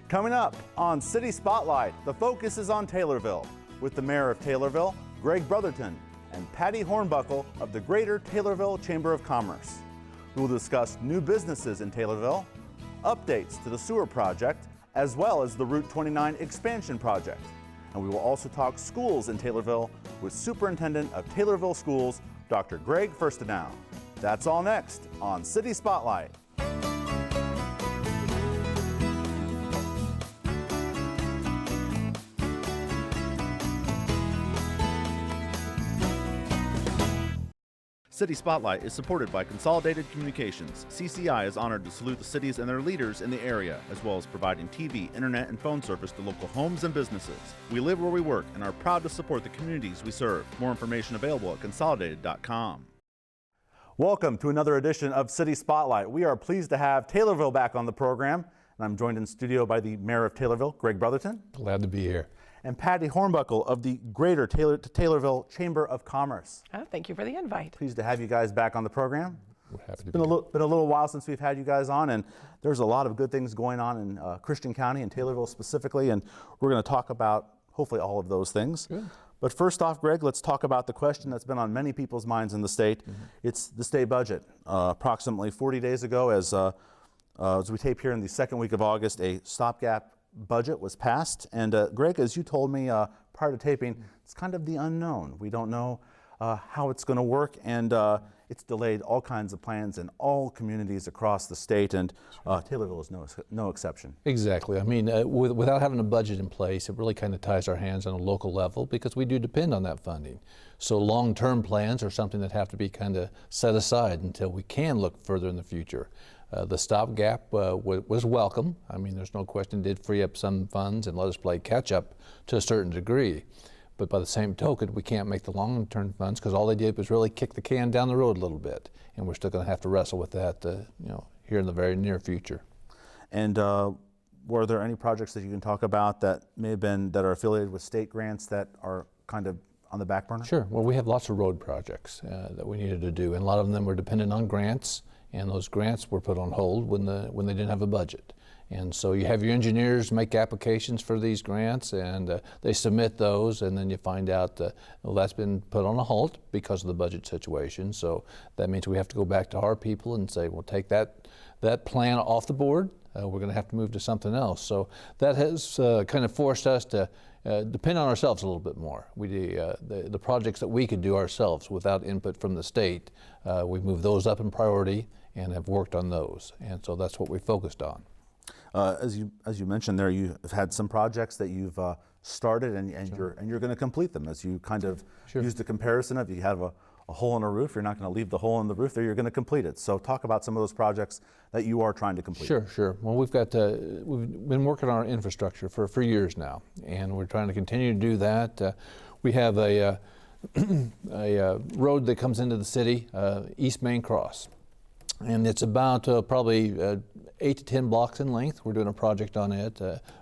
Coming up on City Spotlight, the focus is on Taylorville with the Mayor of Taylorville, Gregg Brotherton, and Patty Hornbuckle of the Greater Taylorville Chamber of Commerce. We will discuss new businesses in Taylorville, updates to the sewer project, as well as the Route 29 expansion project. And we will also talk schools in Taylorville with Superintendent of Taylorville Schools, Dr. Gregg Fuerstenau. That's all next on City Spotlight. City Spotlight is supported by Consolidated Communications. CCI is honored to salute the cities and their leaders in the area, as well as providing TV, internet, and phone service to local homes and businesses. We live where we work and are proud to support the communities we serve. More information available at consolidated.com. Welcome to another edition of City Spotlight. We are pleased to have Taylorville back on the program, and I'm joined in studio by the Mayor of Taylorville, Gregg Brotherton. Glad to be here. And Patty Hornbuckle of the Greater Taylorville Chamber of Commerce. Thank you for the invite. Pleased to have you guys back on the program. We're happy to It's been a little while since we've had you guys on, and there's a lot of good things going on in Christian County and Taylorville specifically, and we're going to talk about hopefully all of those things. Good. But first off, Gregg, let's talk about the question that's been on many people's minds in the state. It's the state budget. Approximately 40 days ago, as we tape here in the second week of August, a stopgap budget was passed. And Gregg, as you told me prior to taping, it's kind of the unknown. We don't know how it's going to work, and it's delayed all kinds of plans in all communities across the state, and Taylorville is no exception. Exactly. I mean, without having a budget in place, it really kind of ties our hands on a local level because we do depend on that funding. So long-term plans are something that have to be kind of set aside until we can look further in the future. The stopgap was welcome. I mean, there's no question it did free up some funds and let us play catch-up to a certain degree. But by the same token, we can't make the long-term funds because all they did was really kick the can down the road a little bit. And we're still going to have to wrestle with that here in the very near future. And were there any projects that you can talk about that may have been, that are affiliated with state grants that are kind of on the back burner? Sure. Well, we have lots of road projects that we needed to do, and a lot of them were dependent on grants. And those grants were put on hold when they didn't have a budget. And so you have your engineers make applications for these grants, and they submit those, and then you find out well, that's been put on a halt because of the budget situation. So that means we have to go back to our people and say, well, take that plan off the board. We're going to have to move to something else. So that has kind of forced us to depend on ourselves a little bit more. The projects that we could do ourselves without input from the state, we moved those up in priority and have worked on those. And so that's what we focused on. As you mentioned there, you have had some projects that you've started, and Sure. you're going to complete them. As you kind of Sure. used the comparison of, you have a hole in a roof, you're not going to leave the hole in the roof there, you're going to complete it. So talk about some of those projects that you are trying to complete. Sure. Well, we've been working on our infrastructure for years now, and we're trying to continue to do that. We have a road that comes into the city, East Main Cross. And it's about probably 8 to 10 blocks in length. We're doing a project on it,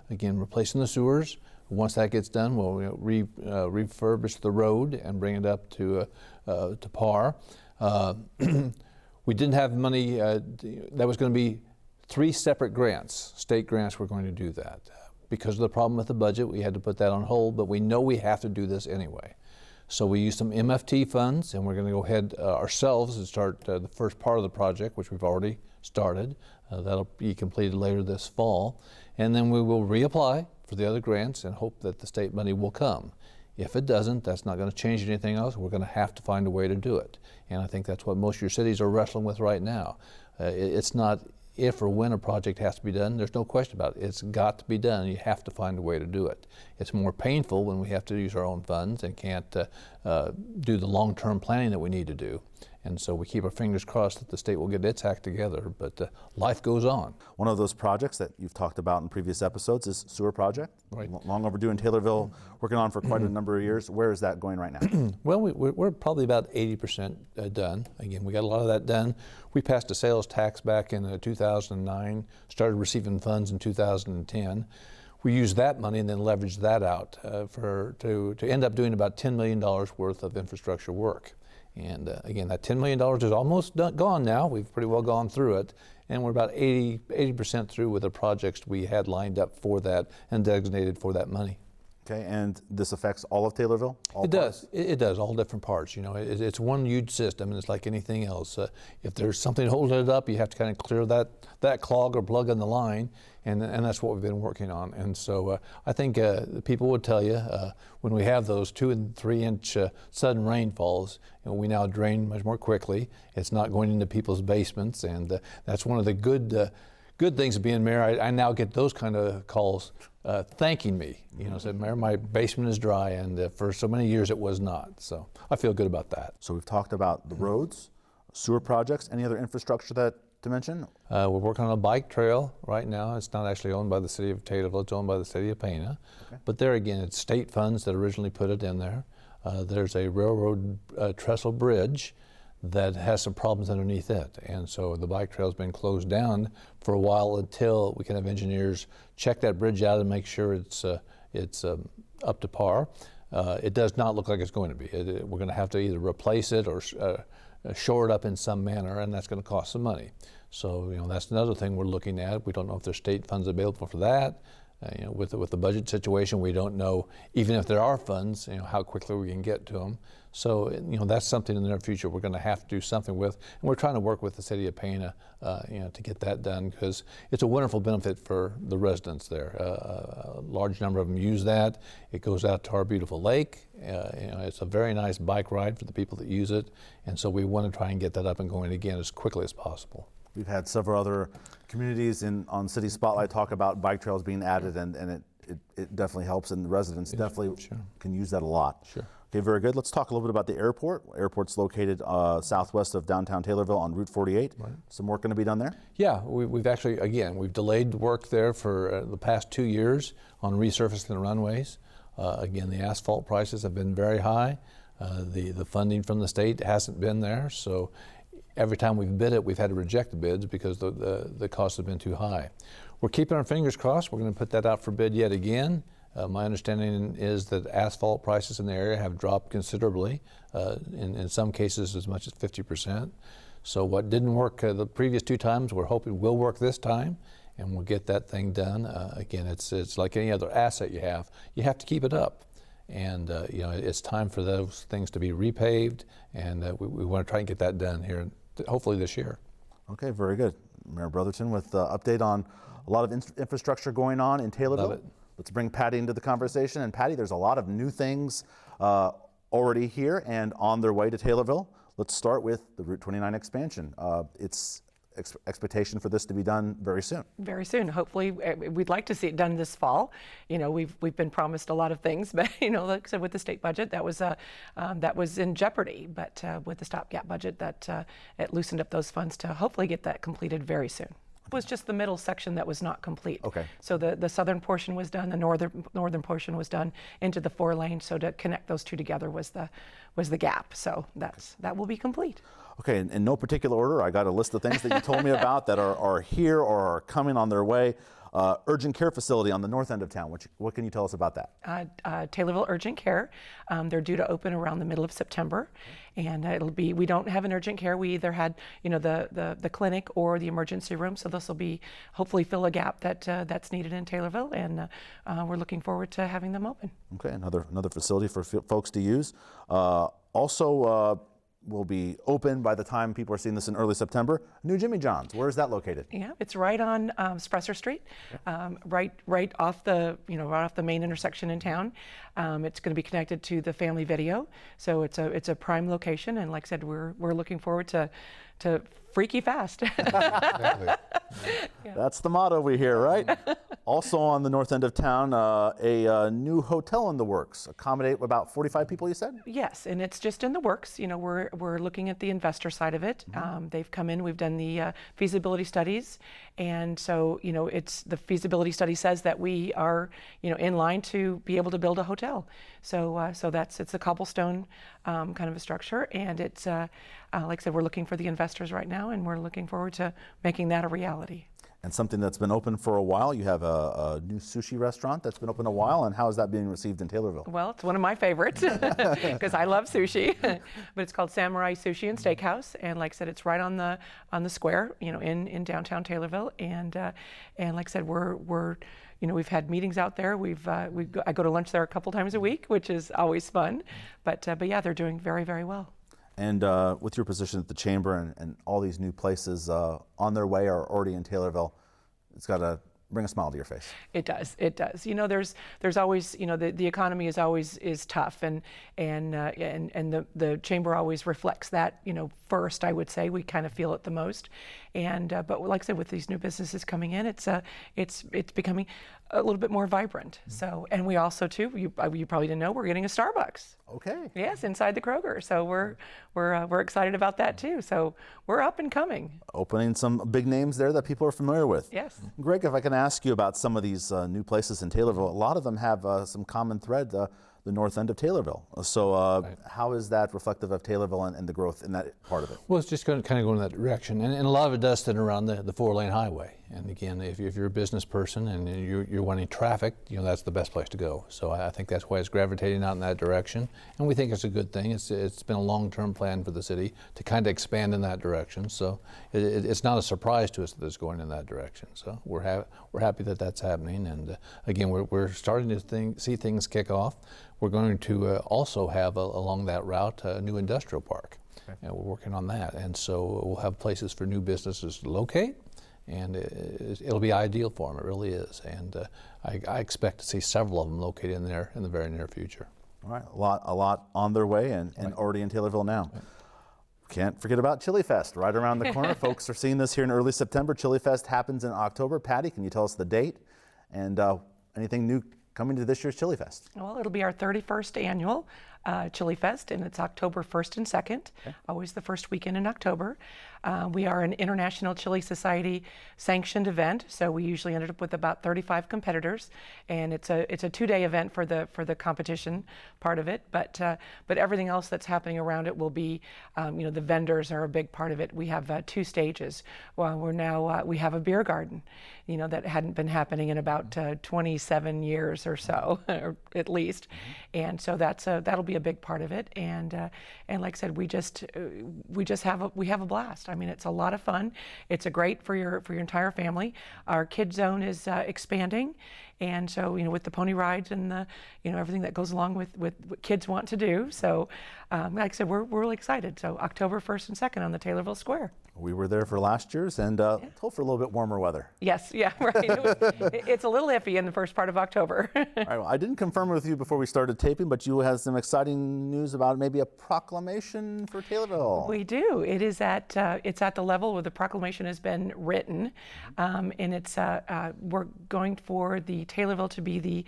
again, replacing the sewers. Once that gets done, we'll refurbish the road and bring it up to par. We didn't have money. That was going to be 3 separate grants, state grants were going to do that. Because of the problem with the budget, we had to put that on hold, but we know we have to do this anyway. So we used some MFT funds, and we're going to go ahead ourselves and start the first part of the project, which we've already started. That'll be completed later this fall. And then we will reapply for the other grants and hope that the state money will come. If it doesn't, that's not going to change anything else. We're going to have to find a way to do it. And I think that's what most of your cities are wrestling with right now. It's not if or when a project has to be done. There's no question about it. It's got to be done. You have to find a way to do it. It's more painful when we have to use our own funds and can't do the long-term planning that we need to do. And so we keep our fingers crossed that the state will get its act together, but life goes on. One of those projects that you've talked about in previous episodes is sewer project. Right. Long overdue in Taylorville, working on for quite a number of years. Where is that going right now? Well, we're probably about 80% done. Again, we got a lot of that done. We passed a sales tax back in 2009, started receiving funds in 2010. We used that money and then leveraged that out to end up doing about $10 million worth of infrastructure work. And again, that $10 million is almost gone now. We've pretty well gone through it. and we're about 80% through with the projects we had lined up for that and designated for that money. Okay, and this affects all of Taylorville? It does. It does, all different parts. You know, it's one huge system, and it's like anything else. If there's something holding it up, you have to kind of clear that clog or plug in the line, and that's what we've been working on. And so I think people would tell you when we have those 2 and 3 inch sudden rainfalls, you know, we now drain much more quickly. It's not going into people's basements, and that's one of the good things of being mayor. I now get those kind of calls thanking me. You know, said, Mayor, my basement is dry, and for so many years it was not. So I feel good about that. So we've talked about the roads, sewer projects, any other infrastructure to mention? We're working on a bike trail right now. It's not actually owned by the city of Taylorville, it's owned by the city of Pena. Okay. But there again, it's state funds that originally put it in there. There's a railroad trestle bridge that has some problems underneath it. And so the bike trail's been closed down for a while until we can have engineers check that bridge out and make sure it's up to par. It does not look like it's going to be. We're going to have to either replace it or shore it up in some manner, and that's going to cost some money. So, you know, that's another thing we're looking at. We don't know if there's state funds available for that. You know, with the budget situation, we don't know, even if there are funds, you know, how quickly we can get to them. So, you know, that's something in the near future we're going to have to do something with, and we're trying to work with the city of Pena, you know, to get that done, because it's a wonderful benefit for the residents there. A large number of them use that. It goes out to our beautiful lake. You know, it's a very nice bike ride for the people that use it, and so we want to try and get that up and going again as quickly as possible. We've had several other communities on City Spotlight talk about bike trails being added, and it definitely helps, and the residents definitely can use that a lot. Sure. Okay, very good. Let's talk a little bit about the airport. Airport's located southwest of downtown Taylorville on Route 48. Right. Some work going to be done there? Yeah, we've actually, again, we've delayed work there for the past 2 years on resurfacing the runways. Again, the asphalt prices have been very high. The funding from the state hasn't been there, so every time we've bid it, we've had to reject the bids because the costs have been too high. We're keeping our fingers crossed. We're going to put that out for bid yet again. My understanding is that asphalt prices in the area have dropped considerably, in some cases as much as 50%. So what didn't work the previous 2 times, we're hoping will work this time, and we'll get that thing done. Again, it's like any other asset you have to keep it up. And you know, it's time for those things to be repaved, and we want to try and get that done here, hopefully this year. Okay, very good. Mayor Brotherton with the update on a lot of infrastructure going on in Taylorville. Love it. Let's bring Patty into the conversation. And Patty, there's a lot of new things already here and on their way to Taylorville. Let's start with the Route 29 expansion. It's expectation for this to be done very soon. Very soon. Hopefully, we'd like to see it done this fall. You know, we've been promised a lot of things, but you know, like I said, with the state budget, that was in jeopardy. But with the stopgap budget, it loosened up those funds to hopefully get that completed very soon. It was just the middle section that was not complete. Okay. So the southern portion was done, the northern portion was done into the 4-lane. So to connect those two together was the gap. So that will be complete. Okay, in no particular order, I got a list of things that you told me about that are here or are coming on their way. Urgent care facility on the north end of town. What can you tell us about that? Taylorville Urgent Care. They're due to open around the middle of September, and we don't have an urgent care. We either had, you know, the clinic or the emergency room. So this will be hopefully fill a gap that's needed in Taylorville, and we're looking forward to having them open. Okay, another facility for folks to use. Also. Will be open by the time people are seeing this in early September. New Jimmy John's, where is that located? Yeah, it's right on Spresser Street, right off the main intersection in town. It's going to be connected to the Family Video, so it's a prime location. And like I said, we're looking forward to freaky fast. Exactly. Yeah. That's the motto we hear, right? Also on the north end of town, a new hotel in the works. Accommodate about 45 people, you said? Yes, and it's just in the works. You know, we're looking at the investor side of it. They've come in, we've done the feasibility studies, and so, you know, it's the feasibility study says that we are, you know, in line to be able to build a hotel. So it's a cobblestone kind of a structure, and it's like I said, we're looking for the investors right now, and we're looking forward to making that a reality. And something that's been open for a while, you have a new sushi restaurant that's been open a while, and how is that being received in Taylorville? Well, it's one of my favorites because I love sushi, but it's called Samurai Sushi and Steakhouse, and like I said, it's right on the square, in downtown Taylorville, and like I said, we're we've had meetings out there. I go to lunch there a couple times a week, which is always fun, but yeah, they're doing very, very well. And with your position at the Chamber and all these new places on their way or already in Taylorville, it's got to bring a smile to your face. It does. It does. There's always, the economy is tough, and the Chamber always reflects that. First, I would say we kind of feel it the most, and but like I said, with these new businesses coming in, it's becoming a little bit more vibrant. So, and we also too, you probably didn't know, we're getting a Starbucks. Okay. Yes, inside the Kroger. So we're excited about that too. So we're up and coming. Opening some big names there that people are familiar with. Yes. Gregg, if I can ask you about some of these new places in Taylorville, a lot of them have some common thread. The north end of Taylorville. So Right. how is that reflective of Taylorville and the growth in that part of it? Well, it's just going to kind of go in that direction, and a lot of it does sit around the 4-lane highway. And again, if you're a business person and you're wanting traffic, that's the best place to go. So I think that's why it's gravitating out in that direction, and we think it's a good thing. It's been a long-term plan for the city to kind of expand in that direction. So it's not a surprise to us that it's going in that direction. So we're happy that that's happening, and again, we're starting to see things kick off. We're going to also have along that route a new industrial park. Okay. And we're working on that, and so we'll have places for new businesses to locate, and it'll be ideal for them. It really is, and I expect to see several of them located in there in the very near future. All right, a lot on their way and already in Taylorville now. Right. Can't forget about Chili Fest right around the corner. Folks are seeing this here in early September. Chili Fest happens in October. Patty, can you tell us the date and anything new coming to this year's Chili Fest? Well, it'll be our 31st annual Chili Fest, and it's October 1st and 2nd, okay. Always the first weekend in October. We are an International Chili Society sanctioned event, so we usually ended up with about 35 competitors, and it's a 2-day event for the competition part of it, but everything else that's happening around it will be, the vendors are a big part of it. We have 2 stages. Well, we have a beer garden, that hadn't been happening in about 27 years or so, or at least, and so that'll be a big part of it. And like I said, we have a blast. I mean, it's a lot of fun. It's great for your entire family. Our kid zone is expanding, and so with the pony rides and the everything that goes along with what kids want to do. So like I said, we're really excited. So October 1st and 2nd on the Taylorville Square. We were there for last year's and hope for a little bit warmer weather. Yes, yeah, right. It's a little iffy in the first part of October. All right, well, I didn't confirm it with you before we started taping, but you have some exciting news about maybe a proclamation for Taylorville. We do. It's at the level where the proclamation has been written, and it's we're going for the Taylorville to be the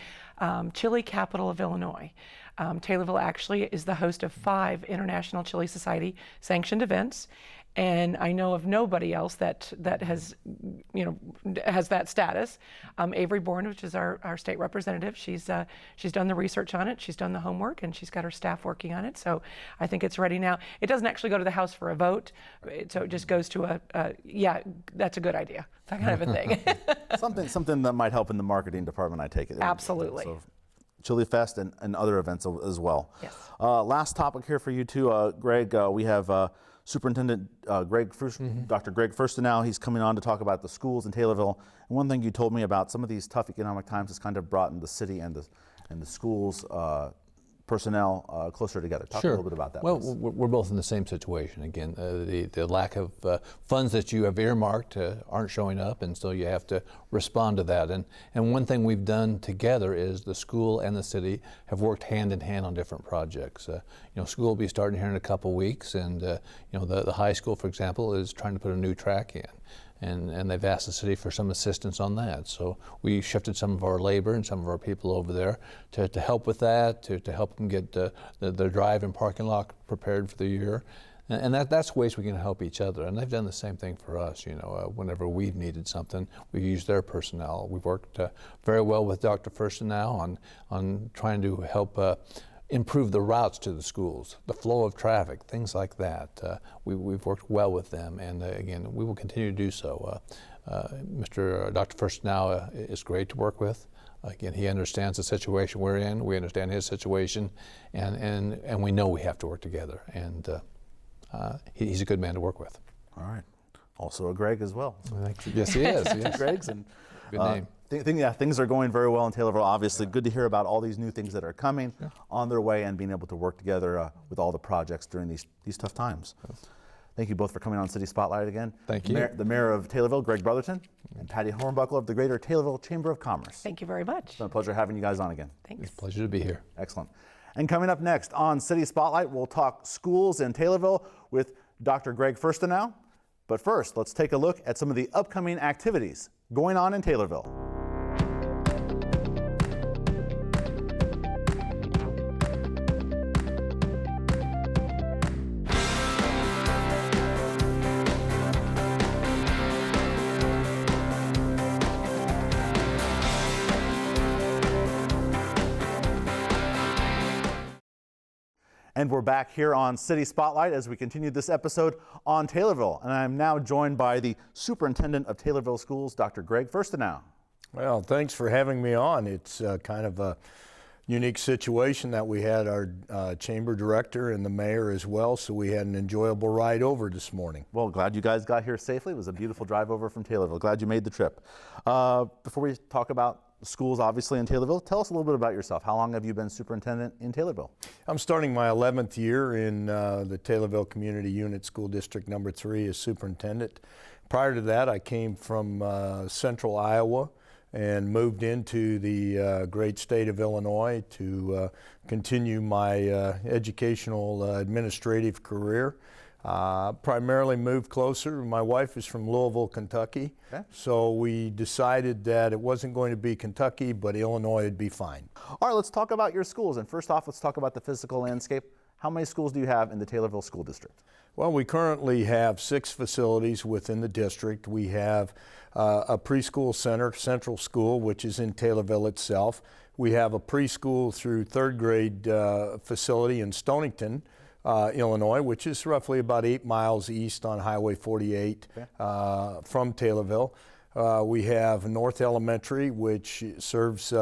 chili capital of Illinois. Taylorville actually is the host of 5 International Chili Society sanctioned events. And I know of nobody else that has, has that status. Avery Bourne, which is our state representative, she's done the research on it, she's done the homework, and she's got her staff working on it. So I think it's ready now. It doesn't actually go to the House for a vote, so it just goes to yeah, that's a good idea, that kind of a thing. something that might help in the marketing department, I take it. Absolutely. So, Chili Fest and other events as well. Yes. Last topic here for you too, Gregg. We have Superintendent Gregg, Dr. Gregg Fuerstenau. He's coming on to talk about the schools in Taylorville. And one thing you told me about some of these tough economic times has kind of brought in the city and the schools personnel closer together. Talk Sure. a little bit about that. Well, please. we're both in the same situation. Again, the lack of funds that you have earmarked aren't showing up, and so you have to respond to that. And one thing we've done together is the school and the city have worked hand in hand on different projects. School will be starting here in a couple weeks, and the high school, for example, is trying to put a new track in. And they've asked the city for some assistance on that. So we shifted some of our labor and some of our people over there to help with that, to help them get the drive and parking lot prepared for the year. And that's ways we can help each other. And they've done the same thing for us. Whenever we've needed something, we used their personnel. We've worked very well with Dr. Fuerstenau on trying to help improve the routes to the schools, the flow of traffic, things like that. We've worked well with them, and again, we will continue to do so. Dr. Fuerstenau is great to work with. Again, he understands the situation we're in. We understand his situation, and we know we have to work together. And he's a good man to work with. All right. Also a Gregg as well. Yes, he is. Yes. Greggs and Good name. Things are going very well in Taylorville. Obviously, good to hear about all these new things that are coming on their way and being able to work together with all the projects during these tough times. Thank you both for coming on City Spotlight again. Thank you. The Mayor of Taylorville, Gregg Brotherton, and Patty Hornbuckle of the Greater Taylorville Chamber of Commerce. Thank you very much. It's been a pleasure having you guys on again. Thanks. It's a pleasure to be here. Excellent. And coming up next on City Spotlight, we'll talk schools in Taylorville with Dr. Gregg Fuerstenau. But first, let's take a look at some of the upcoming activities going on in Taylorville. And we're back here on City Spotlight as we continue this episode on Taylorville. And I'm now joined by the Superintendent of Taylorville Schools, Dr. Gregg Fuerstenau. Well, thanks for having me on. It's kind of a unique situation that we had our chamber director and the mayor as well, so we had an enjoyable ride over this morning. Well, glad you guys got here safely. It was a beautiful drive over from Taylorville. Glad you made the trip. Before we talk about schools, obviously, in Taylorville, tell us a little bit about yourself. How long have you been superintendent in Taylorville? I'm starting my 11th year in the Taylorville Community Unit School District number 3 as superintendent. Prior to that, I came from central Iowa and moved into the great state of Illinois to continue my educational administrative career. Primarily moved closer. My wife is from Louisville, Kentucky, so we decided that it wasn't going to be Kentucky, but Illinois would be fine. All right, let's talk about your schools. And first off, let's talk about the physical landscape. How many schools do you have in the Taylorville School District? Well, we currently have 6 facilities within the district. We have a preschool center, Central School, which is in Taylorville itself. We have a preschool through 3rd grade facility in Stonington, Illinois, which is roughly about 8 miles east on Highway 48 from Taylorville. We have North Elementary, which serves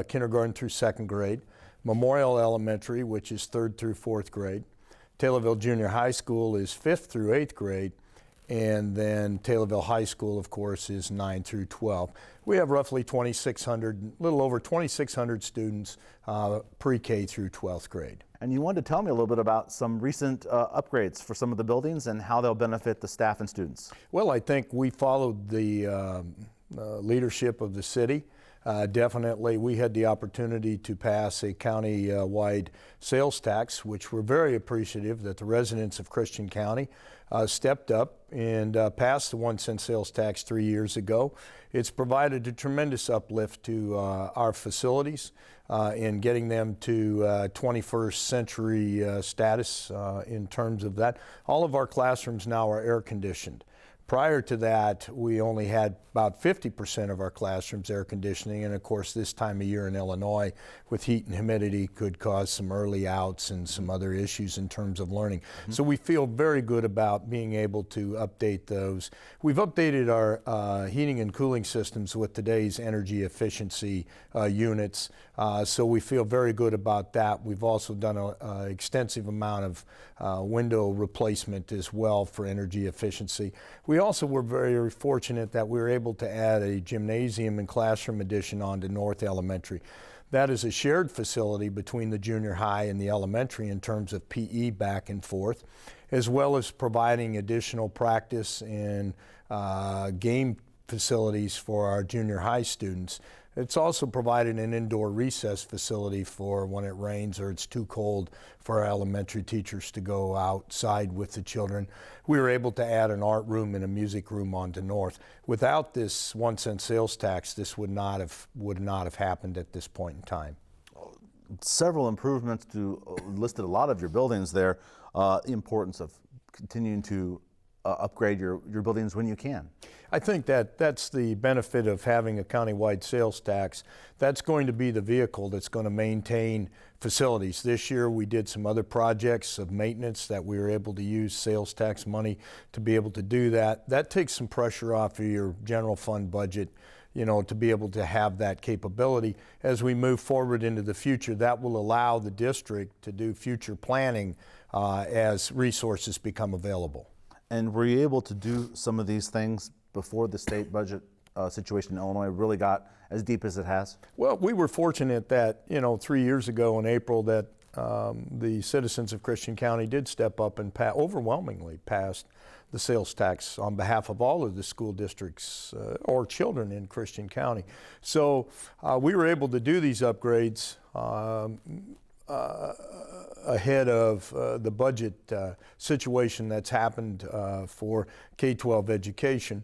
kindergarten through 2nd grade. Memorial Elementary, which is 3rd through 4th grade. Taylorville Junior High School is 5th through 8th grade. And then Taylorville High School, of course, is 9 through 12. We have roughly 2,600, a little over 2,600 students pre-K through 12th grade. And you wanted to tell me a little bit about some recent upgrades for some of the buildings and how they'll benefit the staff and students. Well, I think we followed the leadership of the city. Definitely, we had the opportunity to pass a county-wide sales tax, which we're very appreciative that the residents of Christian County stepped up and passed the 1-cent sales tax 3 years ago. It's provided a tremendous uplift to our facilities in getting them to 21st century status in terms of that. All of our classrooms now are air conditioned. Prior to that, we only had about 50% of our classrooms air conditioning, and of course this time of year in Illinois with heat and humidity could cause some early outs and some other issues in terms of learning. So we feel very good about being able to update those. We've updated our heating and cooling systems with today's energy efficiency units, so we feel very good about that. We've also done an extensive amount of window replacement as well for energy efficiency. We also were very fortunate that we were able to add a gymnasium and classroom addition onto North Elementary. That is a shared facility between the junior high and the elementary in terms of PE back and forth, as well as providing additional practice and game facilities for our junior high students. It's also provided an indoor recess facility for when it rains or it's too cold for our elementary teachers to go outside with the children. We were able to add an art room and a music room onto North. Without this 1-cent sales tax, this would not have happened at this point in time. Several improvements to listed a lot of your buildings there. The importance of continuing to upgrade your buildings when you can. I think that that's the benefit of having a countywide sales tax. That's going to be the vehicle that's going to maintain facilities. This year we did some other projects of maintenance that we were able to use sales tax money to be able to do that. That takes some pressure off of your general fund budget, you know, to be able to have that capability. As we move forward into the future, that will allow the district to do future planning as resources become available. And were you able to do some of these things before the state budget situation in Illinois really got as deep as it has? Well, we were fortunate that, you know, 3 years ago in April that the citizens of Christian County did step up and overwhelmingly passed the sales tax on behalf of all of the school districts or children in Christian County. So we were able to do these upgrades ahead of the budget situation that's happened for K-12 education.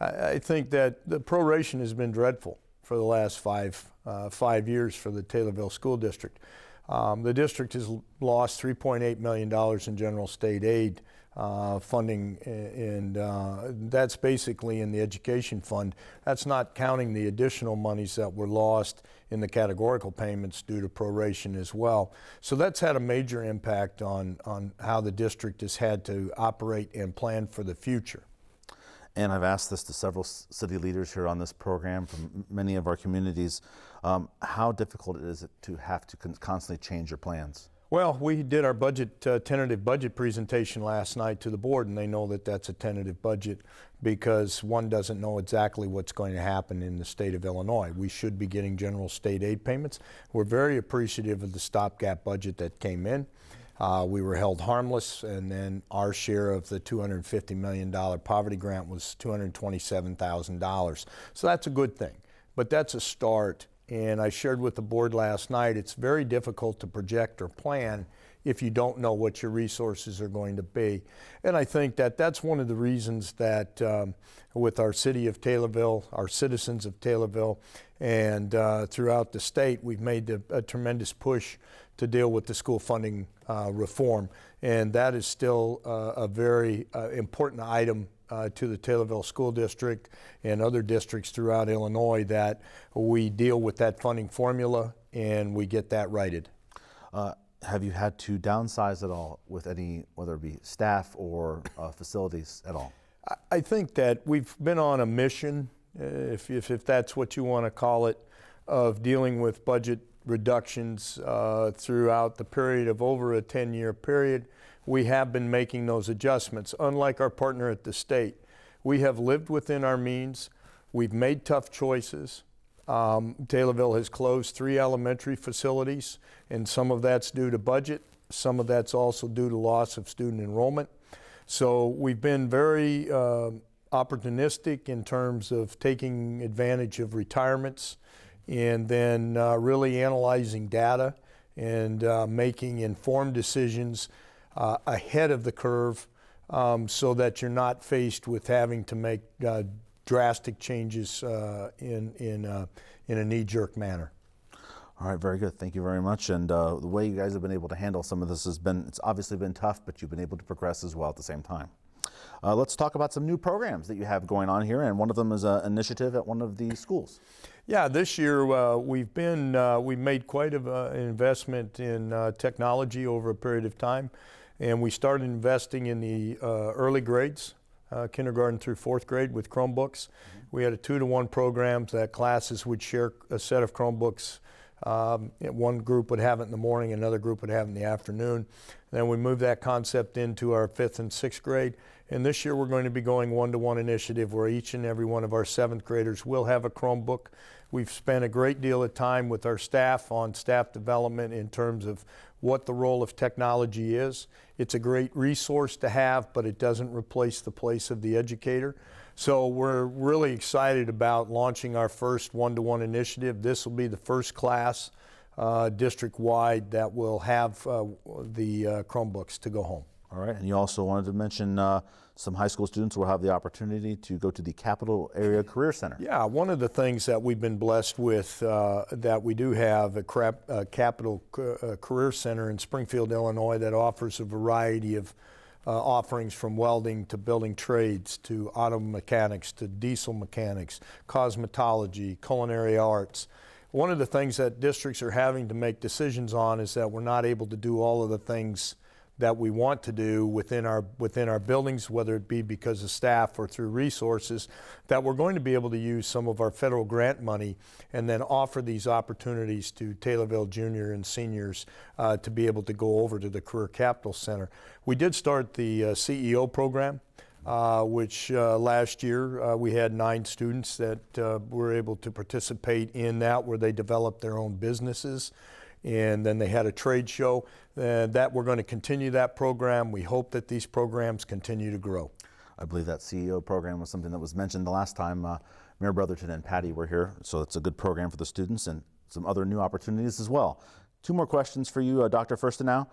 I think that the proration has been dreadful for the last five years for the Taylorville School District. The district has lost $3.8 million in general state aid funding, and that's basically in the education fund. That's not counting the additional monies that were lost in the categorical payments due to proration as well. So that's had a major impact on how the district has had to operate and plan for the future. And I've asked this to several city leaders here on this program from many of our communities. How difficult is it to have to constantly change your plans? Well, we did our tentative budget presentation last night to the board, and they know that that's a tentative budget because one doesn't know exactly what's going to happen in the state of Illinois. We should be getting general state aid payments. We're very appreciative of the stopgap budget that came in. We were held harmless, and then our share of the $250 million poverty grant was $227,000. So that's a good thing, but that's a start. And I shared with the board last night, it's very difficult to project or plan if you don't know what your resources are going to be. And I think that that's one of the reasons that with our city of Taylorville, our citizens of Taylorville, and throughout the state, we've made a tremendous push to deal with the school funding reform. And that is still a very important item to the Taylorville School District and other districts throughout Illinois, that we deal with that funding formula and we get that righted. Have you had to downsize at all with any, whether it be staff or facilities at all? I think that we've been on a mission, if that's what you want to call it, of dealing with budget reductions throughout the period of over a 10-year period. We have been making those adjustments. Unlike our partner at the state, we have lived within our means. We've made tough choices. Taylorville has closed 3 elementary facilities, and some of that's due to budget. Some of that's also due to loss of student enrollment. So we've been very opportunistic in terms of taking advantage of retirements and then really analyzing data and making informed decisions ahead of the curve so that you're not faced with having to make drastic changes in a knee-jerk manner. All right, very good. Thank you very much. And the way you guys have been able to handle some of this it's obviously been tough, but you've been able to progress as well at the same time. Let's talk about some new programs that you have going on here, and one of them is an initiative at one of the schools. Yeah, this year we've made quite an investment in technology over a period of time, and we started investing in the early grades, kindergarten through 4th grade, with Chromebooks. We had a 2-to-1 program that classes would share a set of Chromebooks. One group would have it in the morning, another group would have it in the afternoon. Then we moved that concept into our 5th and 6th grade. And this year we're going to be going 1-to-1 initiative where each and every one of our 7th graders will have a Chromebook. We've spent a great deal of time with our staff on staff development in terms of what the role of technology is. It's a great resource to have, but it doesn't replace the place of the educator. So we're really excited about launching our first 1-to-1 initiative. This will be the first class district-wide that will have the Chromebooks to go home. All right, and you also wanted to mention some high school students will have the opportunity to go to the Capital Area Career Center. Yeah, one of the things that we've been blessed with, that we do have a Capital Career Center in Springfield, Illinois, that offers a variety of offerings from welding to building trades to auto mechanics to diesel mechanics, cosmetology, culinary arts. One of the things that districts are having to make decisions on is that we're not able to do all of the things that we want to do within our buildings, whether it be because of staff or through resources, that we're going to be able to use some of our federal grant money and then offer these opportunities to Taylorville junior and seniors to be able to go over to the Career Capital Center. We did start the CEO program, which last year we had 9 students that were able to participate in that, where they developed their own businesses. And then they had a trade show that we're going to continue that program. We hope that these programs continue to grow. I believe that CEO program was something that was mentioned the last time Mayor Brotherton and Patty were here. So it's a good program for the students and some other new opportunities as well. 2 more questions for you, Dr. Fuerstenau.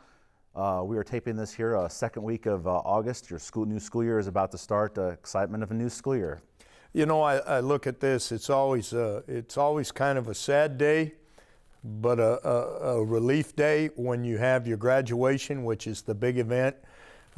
We are taping this here second week of August. Your new school year is about to start. Excitement of a new school year. You know, I look at this. It's always kind of a sad day, but a relief day when you have your graduation, which is the big event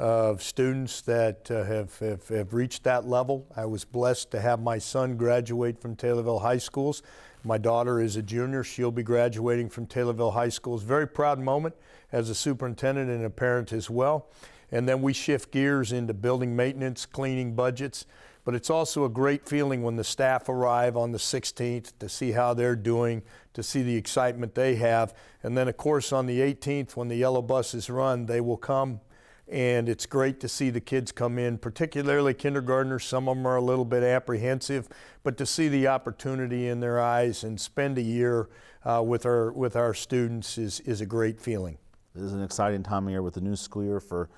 of students that have reached that level. I was blessed to have my son graduate from Taylorville High Schools. My daughter is a junior. She'll be graduating from Taylorville High Schools. Very proud moment as a superintendent and a parent as well. And then we shift gears into building maintenance, cleaning budgets. But it's also a great feeling when the staff arrive on the 16th to see how they're doing, to see the excitement they have. And then, of course, on the 18th, when the yellow buses run, they will come. And it's great to see the kids come in, particularly kindergartners. Some of them are a little bit apprehensive, but to see the opportunity in their eyes and spend a year with our students is a great feeling. It is an exciting time of year with the new school year for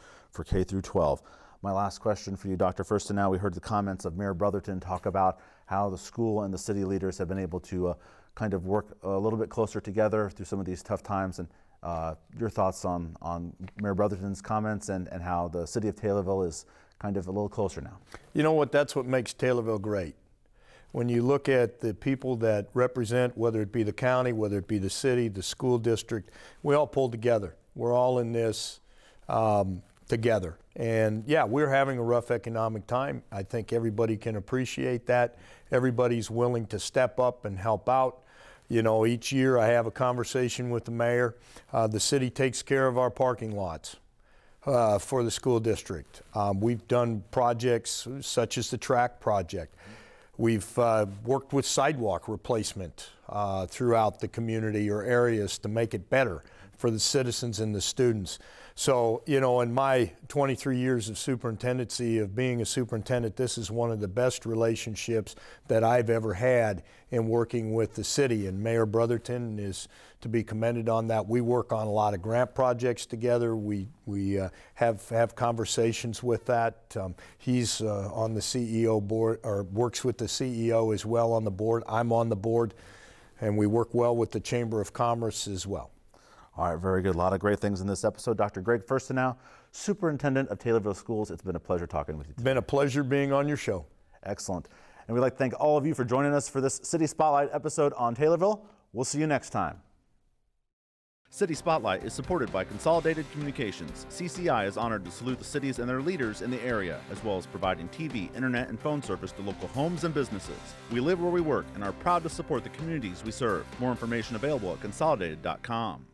K through 12. My last question for you, Dr. Fuerstenau. We heard the comments of Mayor Brotherton talk about how the school and the city leaders have been able to kind of work a little bit closer together through some of these tough times. And your thoughts on Mayor Brotherton's comments and how the city of Taylorville is kind of a little closer now. You know what? That's what makes Taylorville great. When you look at the people that represent, whether it be the county, whether it be the city, the school district, we all pull together. We're all in this together. And yeah, we're having a rough economic time. I think everybody can appreciate that. Everybody's willing to step up and help out. You know, each year I have a conversation with the mayor. The city takes care of our parking lots for the school district. We've done projects such as the track project. We've worked with sidewalk replacement throughout the community or areas to make it better for the citizens and the students. So, you know, in my 23 years of superintendency, of being a superintendent, this is one of the best relationships that I've ever had in working with the city. And Mayor Brotherton is to be commended on that. We work on a lot of grant projects together. We have conversations with that. He's on the CEO board, or works with the CEO as well on the board. I'm on the board, and we work well with the Chamber of Commerce as well. All right, very good. A lot of great things in this episode. Dr. Gregg Fuerstenau, Superintendent of Taylorville Schools. It's been a pleasure talking with you today. Been a pleasure being on your show. Excellent. And we'd like to thank all of you for joining us for this City Spotlight episode on Taylorville. We'll see you next time. City Spotlight is supported by Consolidated Communications. CCI is honored to salute the cities and their leaders in the area, as well as providing TV, internet, and phone service to local homes and businesses. We live where we work and are proud to support the communities we serve. More information available at consolidated.com.